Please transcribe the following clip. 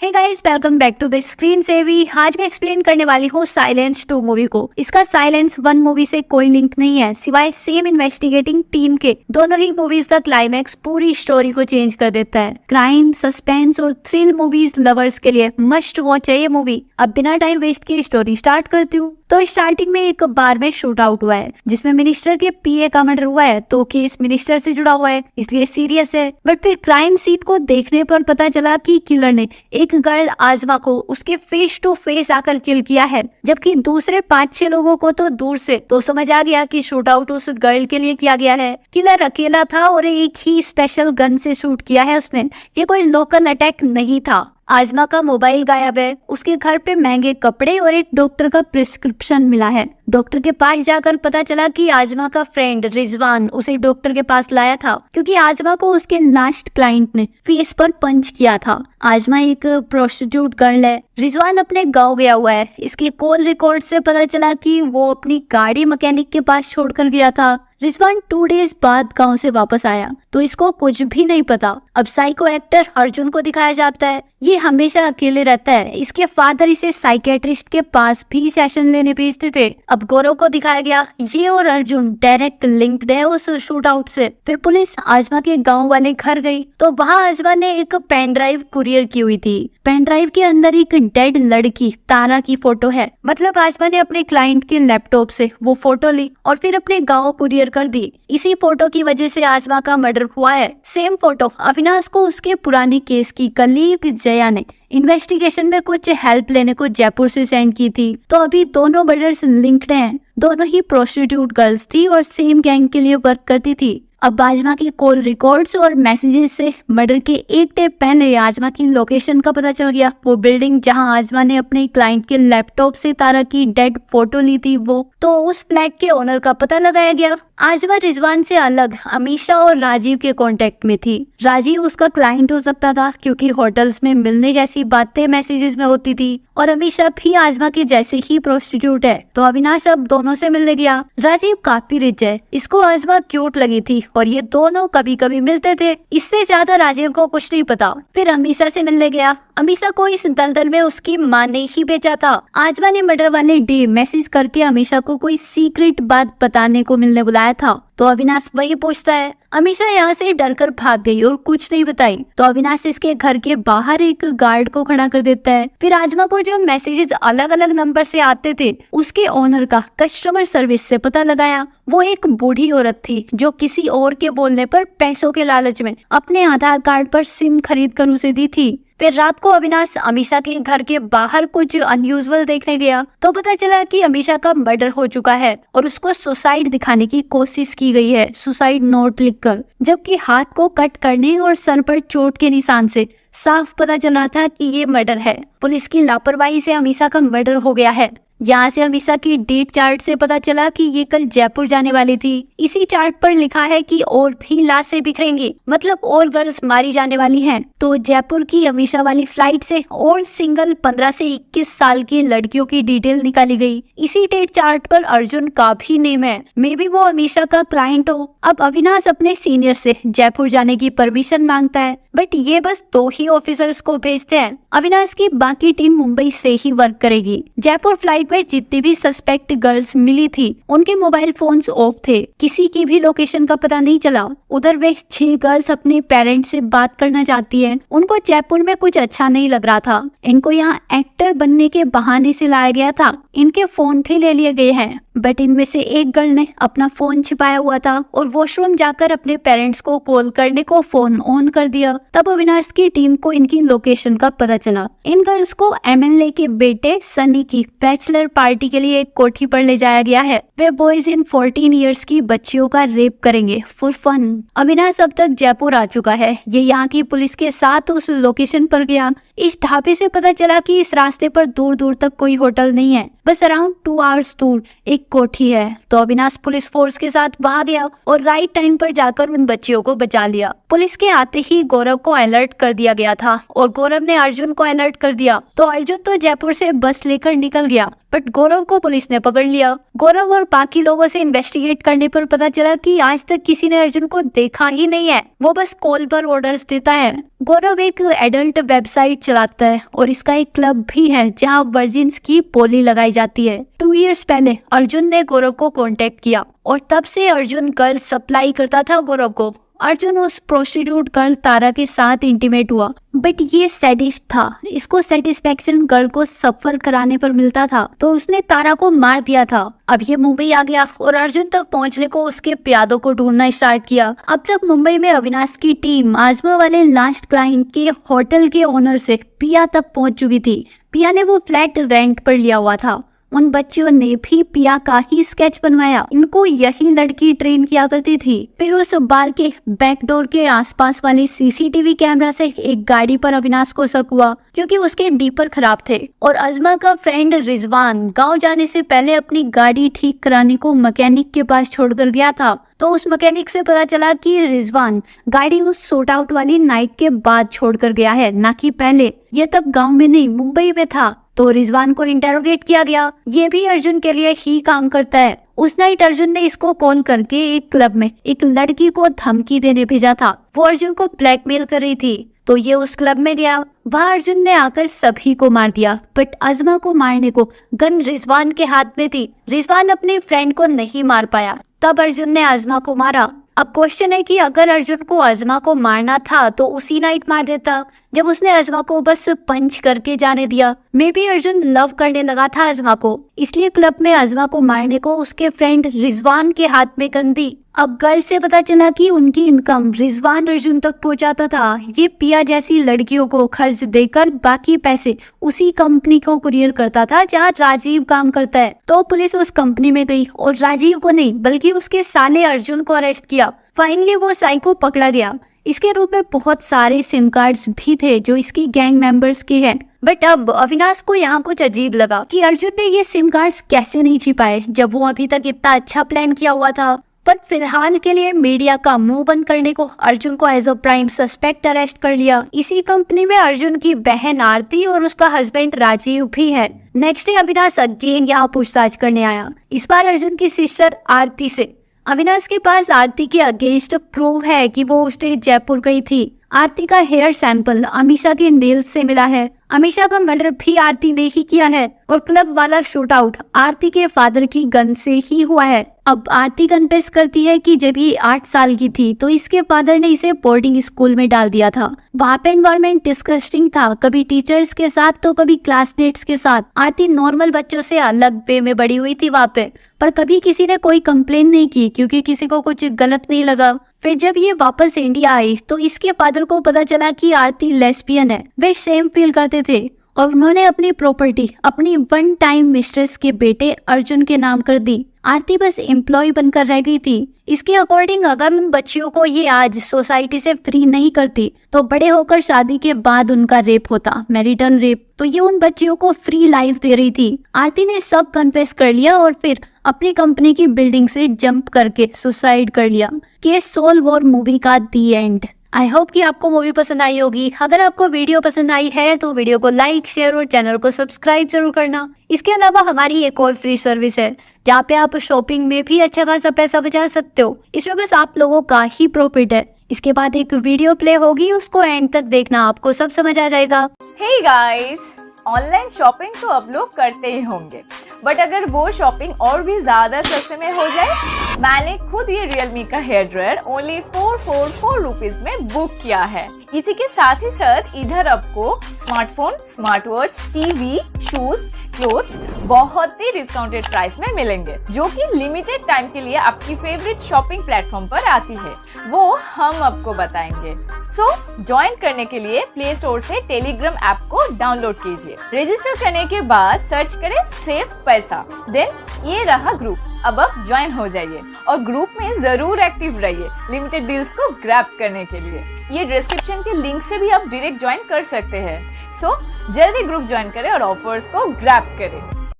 Hey guys, welcome back to the screen savvy. आज मैं explain करने वाली हूँ साइलेंस 2 मूवी को। इसका साइलेंस 1 मूवी से कोई लिंक नहीं है सिवाय सेम इन्वेस्टिगेटिंग टीम के। दोनों ही मूवीज का क्लाइमैक्स पूरी स्टोरी को चेंज कर देता है। क्राइम, सस्पेंस और थ्रिल मूवीज लवर्स के लिए मस्ट वॉच है ये मूवी। अब बिना टाइम वेस्ट किए स्टोरी स्टार्ट करती हूँ। तो स्टार्टिंग में एक बार में शूट आउट हुआ है जिसमें मिनिस्टर के पीए का मर्डर हुआ है। तो केस मिनिस्टर से जुड़ा हुआ है इसलिए सीरियस है। बट फिर क्राइम सीन को देखने पर पता चला कि किलर ने एक गर्ल आजमा को उसके फेस टू फेस आकर किल किया है, जबकि दूसरे 5-6 लोगों को तो दूर से। तो समझ आ गया कि शूट आउट उस गर्ल के लिए किया गया है। किलर अकेला था और एक ही स्पेशल गन से शूट किया है उसने। ये कोई लोकल अटैक नहीं था। आजमा का मोबाइल गायब है। उसके घर पे महंगे कपड़े और एक डॉक्टर का प्रिस्क्रिप्शन मिला है। डॉक्टर के पास जाकर पता चला कि आजमा का फ्रेंड रिजवान उसे डॉक्टर के पास लाया था क्योंकि आजमा को उसके लास्ट क्लाइंट ने फेस पर पंच किया था। आजमा एक प्रोस्टिट्यूट गर्ल है। रिजवान अपने गांव गया हुआ है। इसके कॉल रिकॉर्ड से पता चला कि वो अपनी गाड़ी मैकेनिक के पास छोड़कर गया था। रिजवान 2 डेज बाद गांव से वापस आया तो इसको कुछ भी नहीं पता। अब साइको एक्टर अर्जुन को दिखाया जाता है। ये हमेशा अकेले रहता है। इसके फादर इसे साइकेट्रिस्ट के पास भी सेशन लेने भेजते थे। अब गौरव को दिखाया गया। ये और अर्जुन डायरेक्ट लिंक्ड है उस शूट आउट से। फिर पुलिस आजमा के गांव वाले घर गई तो वहां आजमा ने एक पेन ड्राइव कुरियर की हुई थी। पेन ड्राइव के अंदर एक डेड लड़की तारा की फोटो है। मतलब आजमा ने अपने क्लाइंट के लैपटॉप से वो फोटो ली और फिर अपने गांव कुरियर कर दी। इसी फोटो की वजह से आजमा का मर्डर हुआ है। सेम फोटो अविनाश को उसके पुराने केस की कलीग जया ने इन्वेस्टिगेशन में कुछ हेल्प लेने को जयपुर से सेंड की थी। तो अभी दोनों मर्डर्स लिंक्ड हैं। दोनों ही प्रोस्टिट्यूट गर्ल्स थी और सेम गैंग के लिए वर्क करती थी। अब आजमा के कॉल रिकॉर्ड्स और मैसेजेस से मर्डर के एक डे पहले आजमा की लोकेशन का पता चल गया। वो बिल्डिंग जहां आजमा ने अपने क्लाइंट के लैपटॉप से तारा की डेड फोटो ली थी वो। तो उस फ्लैट के ओनर का पता लगाया गया। आजमा रिजवान से अलग अमीशा और राजीव के कांटेक्ट में थी। राजीव उसका क्लाइंट हो सकता था क्योंकि होटल्स में मिलने जैसी बातें मैसेजेस में होती थी और अमीशा भी आजमा के जैसे ही प्रोस्टिट्यूट है। तो अविनाश अब दोनों से मिलने गया। राजीव काफी रिच है। इसको आजमा क्यूट लगी थी और ये दोनों कभी कभी मिलते थे। इससे ज्यादा राजीव को कुछ नहीं पता। फिर अमीशा से मिलने गया। अमीशा को इस दलदल में उसकी माँ ने ही भेजा था। आजमा ने मर्डर वाले डे मैसेज करके अमीशा को कोई सीक्रेट बात बताने को मिलने बुलाया था। तो अविनाश वही पूछता है। अमीशा यहाँ से डरकर भाग गई और कुछ नहीं बताई। तो अविनाश इसके घर के बाहर एक गार्ड को खड़ा कर देता है। फिर आजमा को जो मैसेजेस अलग अलग नंबर से आते थे उसके ओनर का कस्टमर सर्विस से पता लगाया। वो एक बूढ़ी औरत थी जो किसी और के बोलने पर पैसों के लालच में अपने आधार कार्ड पर सिम खरीद कर उसे दी थी। फिर रात को अविनाश अमीशा के घर के बाहर कुछ अनयूजुअल देखने गया तो पता चला कि अमीशा का मर्डर हो चुका है और उसको सुसाइड दिखाने की कोशिश की गई है सुसाइड नोट लिखकर, जबकि हाथ को कट करने और सर पर चोट के निशान से साफ पता चल रहा था कि ये मर्डर है। पुलिस की लापरवाही से अमीशा का मर्डर हो गया है। यहाँ से अमीशा की डेट चार्ट से पता चला कि ये कल जयपुर जाने वाली थी। इसी चार्ट पर लिखा है कि और भी लाशें बिखरेंगी, मतलब और गर्ल्स मारी जाने वाली हैं। तो जयपुर की अमीशा वाली फ्लाइट से और सिंगल 15 से 21 साल की लड़कियों की डिटेल निकाली गई। इसी डेट चार्ट पर अर्जुन का भी नेम है। मे बी वो अमीशा का क्लाइंट हो। अब अविनाश अपने सीनियर से जयपुर जाने की परमिशन मांगता है बट ये बस 2 ही ऑफिसर्स को भेजते हैं। अविनाश की बाकी टीम मुंबई से ही वर्क करेगी। जयपुर फ्लाइट में जितनी भी सस्पेक्ट गर्ल्स मिली थी उनके मोबाइल फोन्स ऑफ थे। किसी की भी लोकेशन का पता नहीं चला। उधर वे 6 गर्ल्स अपने पेरेंट्स से बात करना चाहती है। उनको जयपुर में कुछ अच्छा नहीं लग रहा था। इनको यहाँ एक्टर बनने के बहाने से लाया गया था। इनके फोन भी ले लिए गए हैं बट इनमें से एक गर्ल ने अपना फोन छिपाया हुआ था और वॉशरूम जाकर अपने पेरेंट्स को कॉल करने को फोन ऑन कर दिया। तब अविनाश की टीम को इनकी लोकेशन का पता चला। इन गर्ल्स को एमएलए के बेटे सनी की बैचलर पार्टी के लिए एक कोठी पर ले जाया गया है। वे बॉयज इन 14 इयर्स की बच्चियों का रेप करेंगे फॉर फन। अविनाश अब तक जयपुर आ चुका है। ये यहाँ की पुलिस के साथ उस लोकेशन पर गया। इस ढाबे से पता चला कि इस रास्ते पर दूर दूर तक कोई होटल नहीं है। बस अराउंड 2 आवर्स दूर एक कोठी है। तो अविनाश पुलिस फोर्स के साथ वहां गया और राइट टाइम पर जाकर उन बच्चियों को बचा लिया। पुलिस के आते ही गौरव को अलर्ट कर दिया गया था और गौरव ने अर्जुन को अलर्ट कर दिया। तो अर्जुन तो जयपुर से बस लेकर निकल गया, बट गौरव को पुलिस ने पकड़ लिया। गौरव और बाकी लोगों से इन्वेस्टिगेट करने पर पता चला कि आज तक किसी ने अर्जुन को देखा ही नहीं है, वो बस कॉल पर ऑर्डर्स देता है। गौरव एक एडल्ट वेबसाइट चलाता है और इसका एक क्लब भी है जहां वर्जिन्स की बोली लगाई जाती है। 2 इयर्स पहले अर्जुन ने गौरव को कांटेक्ट किया और तब से अर्जुन गर्ल सप्लाई करता था गौरव को। अर्जुन उस प्रोस्टिट्यूट गर्ल तारा के साथ इंटीमेट हुआ, बट ये सैडिस्ट था। इसको सेटिस्फेक्शन गर्ल को सफर कराने पर मिलता था, तो उसने तारा को मार दिया था। अब ये मुंबई आ गया और अर्जुन तक पहुंचने को उसके प्यादों को ढूंढना स्टार्ट किया। अब तक मुंबई में अविनाश की टीम आजमा वाले लास्ट क्लाइंट के होटल के ओनर से पिया तक पहुंच चुकी थी। पिया ने वो फ्लैट रेंट पर लिया हुआ था। उन बच्चियों ने भी पिया का ही स्केच बनवाया। इनको यही लड़की ट्रेन किया करती थी। फिर उस बार के बैकडोर के आसपास वाले सीसीटीवी कैमरा से एक गाड़ी पर अविनाश को शक हुआ, क्योंकि उसके डीपर खराब थे और अजमा का फ्रेंड रिजवान गांव जाने से पहले अपनी गाड़ी ठीक कराने को मैकेनिक के पास छोड़कर गया था। तो उस मैकेनिक से पता चला कि रिजवान गाड़ी उस सोर्ट आउट वाली नाइट के बाद छोड़कर गया है, ना कि पहले। ये तब गांव में नहीं, मुंबई में था। तो रिजवान को इंटेरोगेट किया गया। ये भी अर्जुन के लिए ही काम करता है। उस नाइट अर्जुन ने इसको कॉल करके एक क्लब में एक लड़की को धमकी देने भेजा था। वो अर्जुन को ब्लैकमेल कर रही थी। तो ये उस क्लब में गया। वहाँ अर्जुन ने आकर सभी को मार दिया, बट अजमा को मारने को गन रिजवान के हाथ में थी। रिजवान अपने फ्रेंड को नहीं मार पाया, तब अर्जुन ने अजमा को मारा। अब क्वेश्चन है कि अगर अर्जुन को अजमा को मारना था तो उसी नाइट मार देता, जब उसने अजमा को बस पंच करके जाने दिया। मे बी अर्जुन लव करने लगा था अजमा को, इसलिए क्लब में अजमा को मारने को उसके फ्रेंड रिजवान के हाथ में गन दी। अब गर्ल से पता चला कि उनकी इनकम रिजवान अर्जुन तक पहुंचाता था। ये पिया जैसी लड़कियों को खर्च देकर बाकी पैसे उसी कंपनी को कुरियर करता था जहां राजीव काम करता है। तो पुलिस उस कंपनी में गई और राजीव को नहीं बल्कि उसके साले अर्जुन को अरेस्ट किया। फाइनली वो साइको पकड़ा गया। इसके रूप में बहुत सारे सिम कार्ड्स भी थे जो इसकी गैंग मेंबर्स के हैं। बट अब अविनाश को यहाँ कुछ अजीब लगा कि अर्जुन ने ये सिम कार्ड्स कैसे नहीं छिपाए, जब वो अभी तक इतना अच्छा प्लान किया हुआ था। पर फिलहाल के लिए मीडिया का मुंह बंद करने को अर्जुन को as a prime suspect arrest कर लिया। इसी कंपनी में अर्जुन की बहन आरती और उसका हस्बैंड राजीव भी है। नेक्स्ट डे अविनाश अगेन यहाँ पूछताछ करने आया, इस बार अर्जुन की सिस्टर आरती से। अविनाश के पास आरती के अगेंस्ट प्रूव है कि वो उस दिन जयपुर गई थी। आरती का हेयर सैंपल अमीषा के नेल्स से मिला है। अमीषा का मर्डर भी आरती ने ही किया है और क्लब वाला शूट आउट आरती के फादर की गन से ही हुआ है। अब आरती कन्फेस करती है कि जब ये 8 साल की थी तो इसके फादर ने इसे बोर्डिंग स्कूल में डाल दिया था। वहाँ पे एनवायरनमेंट डिस्कस्टिंग था, कभी टीचर्स के साथ तो कभी क्लासमेट्स के साथ। आरती नॉर्मल बच्चों से अलग वे में बड़ी हुई थी वहाँ पे, पर कभी किसी ने कोई कंप्लेन नहीं की क्योंकि किसी को कुछ गलत नहीं लगा। फिर जब ये वापस इंडिया आई तो इसके फादर को पता चला कि आरती लेस्बियन है। वे सेम फील करते थे और उन्होंने अपनी प्रॉपर्टी अपनी 1 टाइम मिस्ट्रेस के बेटे अर्जुन के नाम कर दी। आरती बस एम्प्लॉय बनकर रह गई थी। इसके अकॉर्डिंग अगर उन बच्चियों को ये आज सोसाइटी से फ्री नहीं करती तो बड़े होकर शादी के बाद उनका रेप होता, मैरिटल रेप। तो ये उन बच्चियों को फ्री लाइफ दे रही थी। आरती ने सब कन्फेस कर लिया और फिर अपनी कंपनी की बिल्डिंग से जंप करके सुसाइड कर लिया। केस सोल्व और मूवी का दी एंड। आई होप कि आपको मूवी पसंद आई होगी। अगर आपको वीडियो पसंद आई है तो वीडियो को लाइक, शेयर और चैनल को सब्सक्राइब जरूर करना। इसके अलावा हमारी एक और फ्री सर्विस है जहाँ पे आप शॉपिंग में भी अच्छा खासा पैसा बचा सकते हो। इसमें बस आप लोगों का ही प्रॉफिट है। इसके बाद एक वीडियो प्ले होगी, उसको एंड तक देखना, आपको सब समझ आ जाएगा। हे गाइस, ऑनलाइन शॉपिंग तो अब लोग करते ही होंगे, बट अगर वो शॉपिंग और भी ज्यादा सस्ते में हो जाए। मैंने खुद ये Realme का हेयर ड्रायर ओनली 444 रुपीज में बुक किया है। इसी के साथ ही साथ इधर आपको smartphone, smart watch, TV, shoes, clothes बहुत ही डिस्काउंटेड प्राइस में मिलेंगे, जो कि लिमिटेड टाइम के लिए आपकी फेवरेट शॉपिंग प्लेटफॉर्म पर आती है। वो हम आपको बताएंगे। सो ज्वाइन करने के लिए प्ले स्टोर से टेलीग्राम ऐप को डाउनलोड कीजिए। रजिस्टर करने के बाद सर्च करें सेव पैसा, देन ये रहा ग्रुप। अब आप ज्वाइन हो जाइए और ग्रुप में जरूर एक्टिव रहिए लिमिटेड डील्स को ग्रैब करने के लिए। ये डिस्क्रिप्शन के लिंक से भी आप डायरेक्ट ज्वाइन कर सकते हैं। सो जल्दी ग्रुप ज्वाइन करें और ऑफर्स को ग्रैब करें।